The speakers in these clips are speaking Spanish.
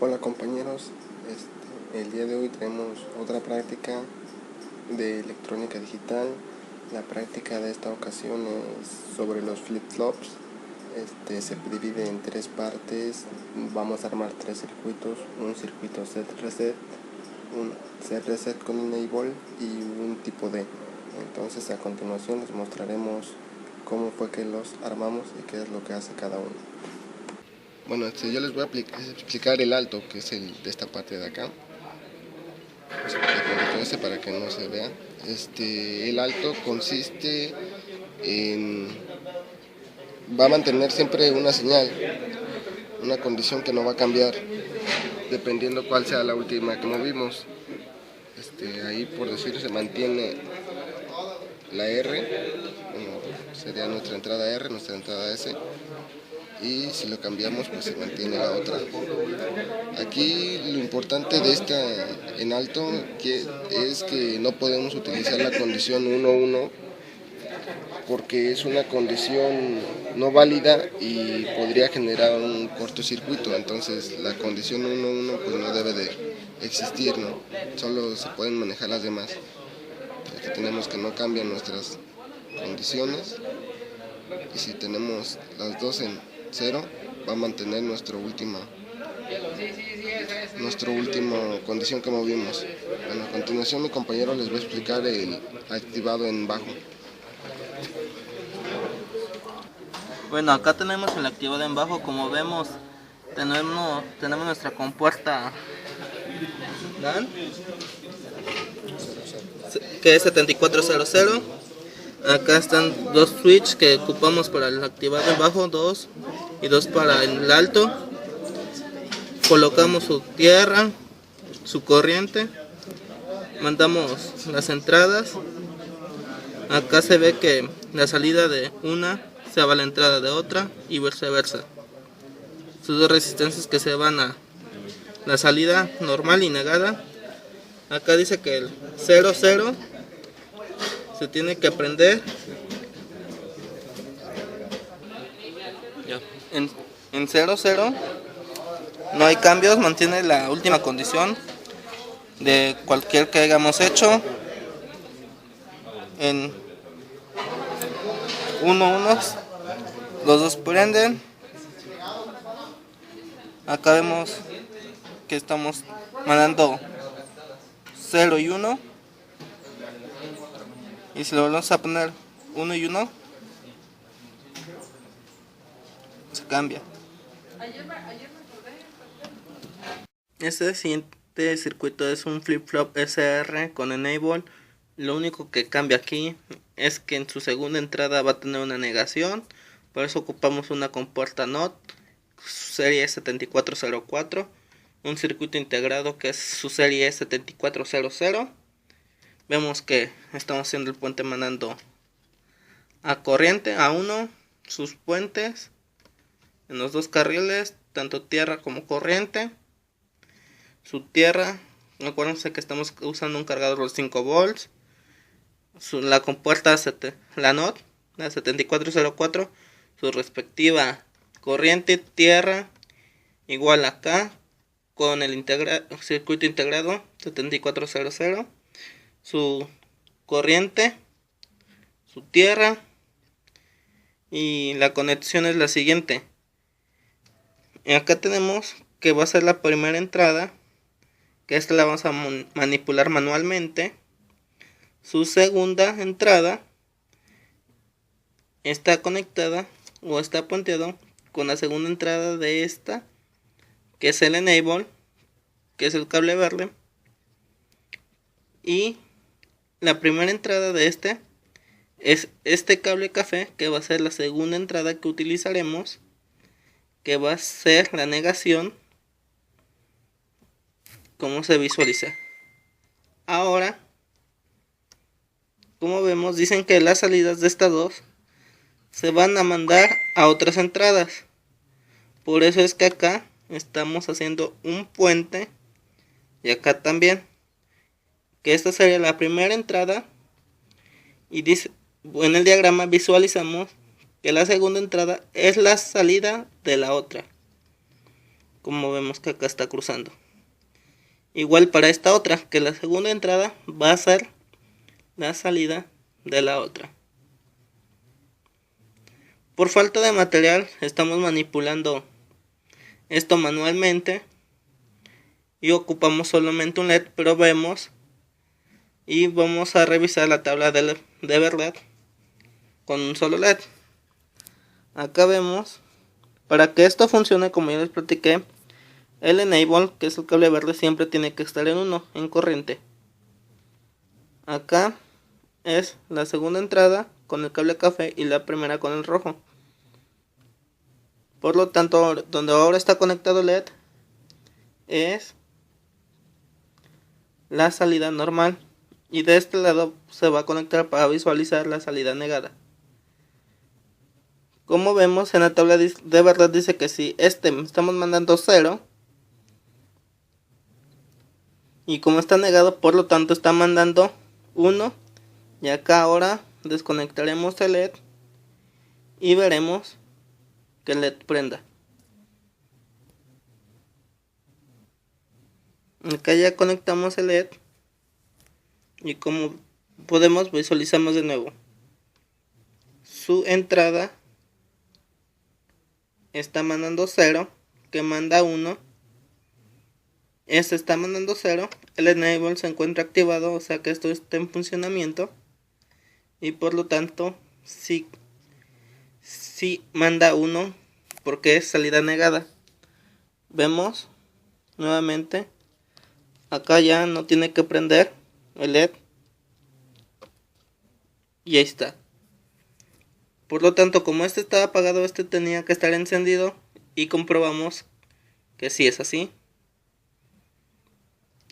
Hola compañeros, el día de hoy tenemos otra práctica de electrónica digital. La práctica de esta ocasión es sobre los flip-flops. Se divide en tres partes. Vamos a armar tres circuitos: un circuito set reset, un set reset con enable y un tipo D. Entonces a continuación les mostraremos cómo fue que los armamos y qué es lo que hace cada uno. Bueno, yo les voy a explicar el alto, que es el de esta parte de acá. Para que no se vea. El alto consiste en... va a mantener siempre una señal, una condición que no va a cambiar, dependiendo cuál sea la última que movimos. Ahí, por decir, se mantiene la R, bueno, sería nuestra entrada R, nuestra entrada S, y si lo cambiamos pues se mantiene la otra. Aquí lo importante de esta en alto es que no podemos utilizar la condición 1-1 porque es una condición no válida y podría generar un cortocircuito. Entonces la condición 1-1 pues no debe de existir, ¿no? Solo se pueden manejar las demás. Tenemos que no cambian nuestras condiciones, y si tenemos las dos en 0 va a mantener nuestra última condición que movimos. Bueno, a continuación mi compañero les va a explicar el activado en bajo. Bueno, acá tenemos el activado en bajo. Como vemos, tenemos nuestra compuerta LAN, que es 7400. Acá están dos switches que ocupamos para el activado en bajo, dos y dos para el alto. Colocamos su tierra, su corriente, mandamos las entradas. Acá se ve que la salida de una se va a la entrada de otra y viceversa. Sus dos resistencias que se van a la salida normal y negada. Acá dice que el 00 se tiene que prender. En 00 no hay cambios, mantiene la última condición de cualquier que hayamos hecho. En 1-1 los dos prenden. Acá vemos que estamos mandando 0 y 1, y si lo volvemos a poner 1 y 1 se cambia. Este siguiente circuito es un flip-flop SR con enable. Lo único que cambia aquí es que en su segunda entrada va a tener una negación, por eso ocupamos una compuerta NOT serie 7404, un circuito integrado que es su serie 7400. Vemos que estamos haciendo el puente mandando a corriente a 1, sus puentes en los dos carriles, tanto tierra como corriente. Su tierra, acuérdense que estamos usando un cargador de 5 volts. La compuerta, la NOT, la 7404, su respectiva corriente, tierra, igual acá, con el circuito integrado 7400, su corriente, su tierra, y la conexión es la siguiente. Acá tenemos que va a ser la primera entrada, que esta la vamos a manipular manualmente. Su segunda entrada está conectada o está puenteado con la segunda entrada de esta, que es el enable, que es el cable verde, y la primera entrada de este es este cable café, que va a ser la segunda entrada que utilizaremos, que va a ser la negación, como se visualiza. Ahora, como vemos, dicen que las salidas de estas dos se van a mandar a otras entradas. Por eso es que acá estamos haciendo un puente, y acá también, que esta sería la primera entrada, y dice, en el diagrama visualizamos que la segunda entrada es la salida de la otra. como vemos que acá está cruzando. Igual para esta otra, que la segunda entrada va a ser la salida de la otra. Por falta de material estamos manipulando esto manualmente y ocupamos solamente un LED, pero vemos y vamos a revisar la tabla de verdad con un solo LED. Acá vemos, para que esto funcione, como ya les platiqué, el enable, que es el cable verde, siempre tiene que estar en 1, en corriente. Acá es la segunda entrada con el cable café y la primera con el rojo. Por lo tanto, donde ahora está conectado el LED es la salida normal, y de este lado se va a conectar para visualizar la salida negada. Como vemos en la tabla de verdad dice que si estamos mandando 0, y como está negado, por lo tanto está mandando 1, y acá ahora desconectaremos el LED y veremos que el LED prenda. Acá ya conectamos el LED y como podemos visualizamos de nuevo su entrada está mandando 0, que manda 1. Este está mandando 0, el enable se encuentra activado, o sea que esto está en funcionamiento, y por lo tanto sí manda 1 porque es salida negada. Vemos nuevamente, acá ya no tiene que prender el LED y ahí está. Por lo tanto, como este estaba apagado, este tenía que estar encendido, y comprobamos que sí es así.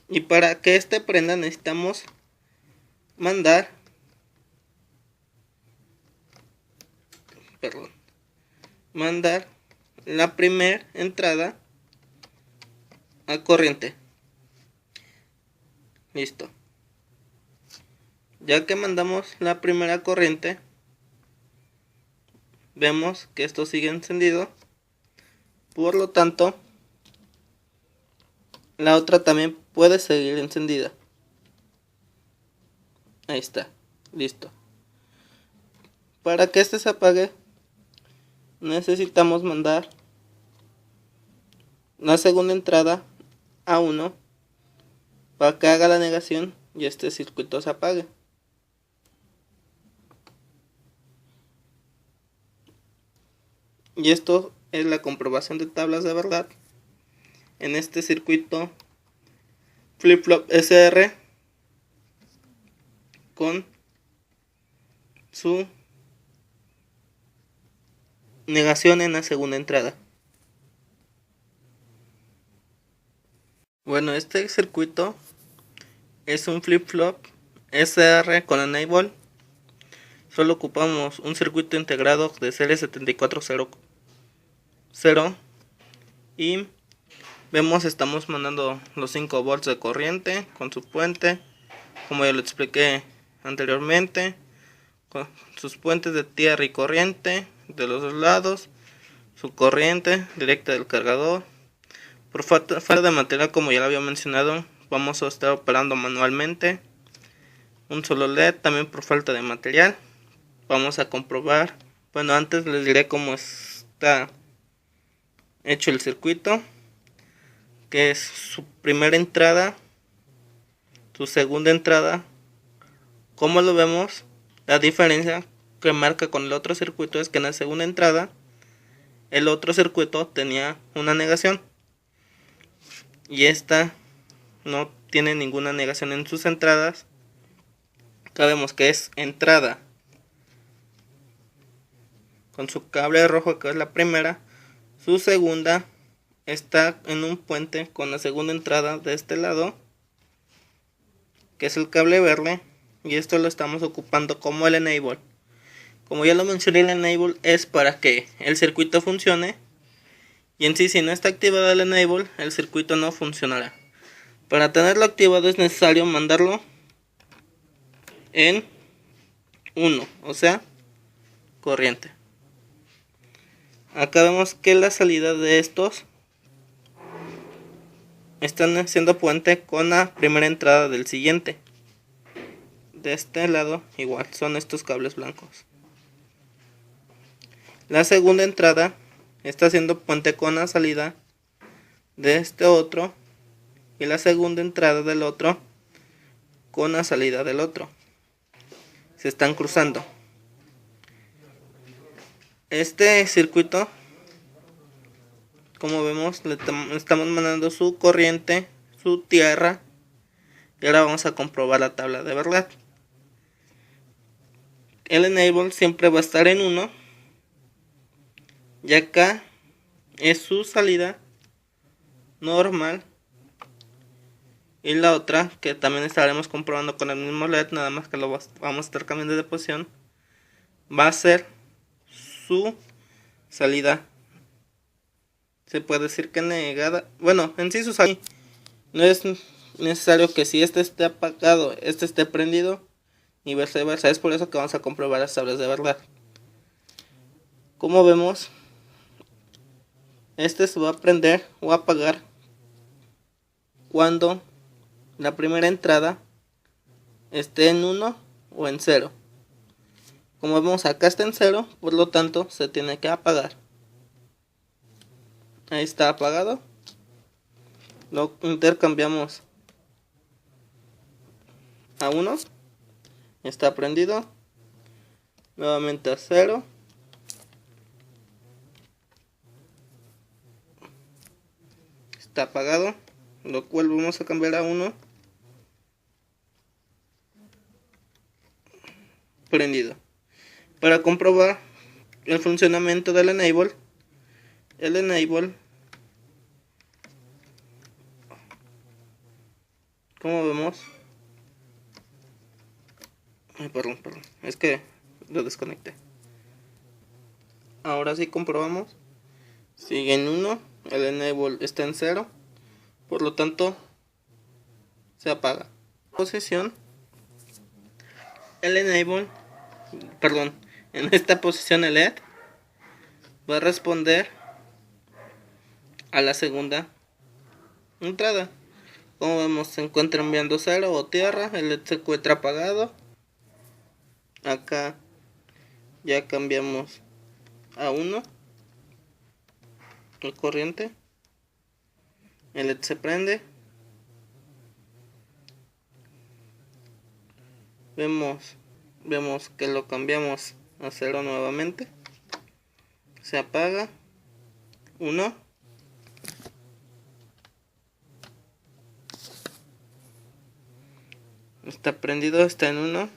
Y para que este prenda necesitamos mandar la primera entrada a corriente. Listo. Ya que mandamos la primera corriente, vemos que esto sigue encendido. Por lo tanto, la otra también puede seguir encendida. Ahí está. Listo. Para que este se apague, necesitamos mandar la segunda entrada a 1 para que haga la negación y este circuito se apague. Y esto es la comprobación de tablas de verdad en este circuito flip-flop SR con su negación en la segunda entrada. Bueno, este circuito es un flip-flop SR con enable. Solo ocupamos un circuito integrado de serie 7400 y vemos estamos mandando los 5 volts de corriente con su puente, como ya lo expliqué anteriormente, con sus puentes de tierra y corriente de los dos lados, su corriente directa del cargador. Por falta de material, como ya lo había mencionado, vamos a estar operando manualmente un solo LED, también por falta de material. Vamos a comprobar. Bueno, antes les diré cómo está hecho el circuito, que es su primera entrada, su segunda entrada. Como lo vemos, la diferencia que marca con el otro circuito es que en la segunda entrada el otro circuito tenía una negación y esta no tiene ninguna negación en sus entradas. Acá vemos que es entrada con su cable rojo, que es la primera. Su segunda está en un puente con la segunda entrada de este lado, que es el cable verde, y esto lo estamos ocupando como el enable. Como ya lo mencioné, el enable es para que el circuito funcione, y en sí, si no está activado el enable, el circuito no funcionará. Para tenerlo activado es necesario mandarlo en 1, o sea, corriente. Acá vemos que la salida de estos están haciendo puente con la primera entrada del siguiente. De este lado igual son estos cables blancos. La segunda entrada está haciendo puente con la salida de este otro, y la segunda entrada del otro con la salida del otro. Se están cruzando. Este circuito, como vemos, le estamos mandando su corriente, su tierra, y ahora vamos a comprobar la tabla de verdad. El enable siempre va a estar en 1, y acá es su salida normal, y la otra, que también estaremos comprobando con el mismo LED, nada más que lo vamos a estar cambiando de posición, va a ser su salida, se puede decir que negada. Bueno, en sí su salida. No es necesario que si este esté apagado, este esté prendido, y viceversa. Es por eso que vamos a comprobar las tablas de verdad. Como vemos, este se va a prender o apagar cuando la primera entrada esté en 1 o en 0. Como vemos, acá está en 0, por lo tanto se tiene que apagar. Ahí está apagado. Lo intercambiamos a 1. Está prendido. Nuevamente a 0. Está apagado. Lo cual vamos a cambiar a 1. Prendido. Para comprobar el funcionamiento del enable, el enable, como vemos, perdón, es que lo desconecté. Ahora sí comprobamos. Sigue en 1, el enable está en 0, por lo tanto se apaga. Posición, el enable, perdón, en esta posición el LED va a responder a la segunda entrada. Como vemos, se encuentra enviando 0 o tierra, el LED se encuentra apagado. Acá ya cambiamos a 1 el corriente, el LED se prende. Vemos que lo cambiamos a 0 nuevamente, se apaga. 1, está prendido, está en 1.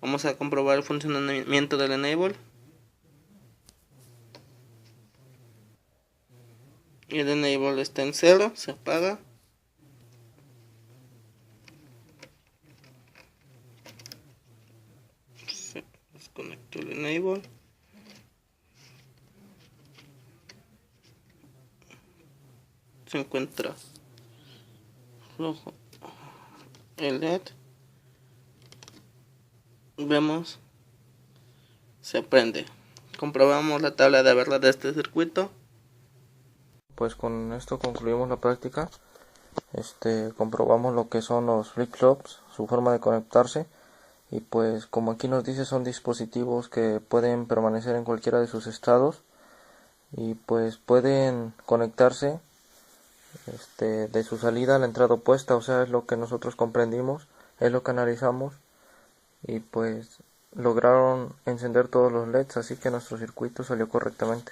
Vamos a comprobar el funcionamiento del enable. El enable está en 0, se apaga. Se desconectó el enable. Se encuentra rojo el LED. Vemos, se prende. Comprobamos la tabla de verdad de este circuito. Pues con esto concluimos la práctica. Comprobamos lo que son los flip-flops, su forma de conectarse, y pues como aquí nos dice, son dispositivos que pueden permanecer en cualquiera de sus estados y pues pueden conectarse de su salida a la entrada opuesta. O sea, es lo que nosotros comprendimos, es lo que analizamos, y pues lograron encender todos los LEDs, así que nuestro circuito salió correctamente.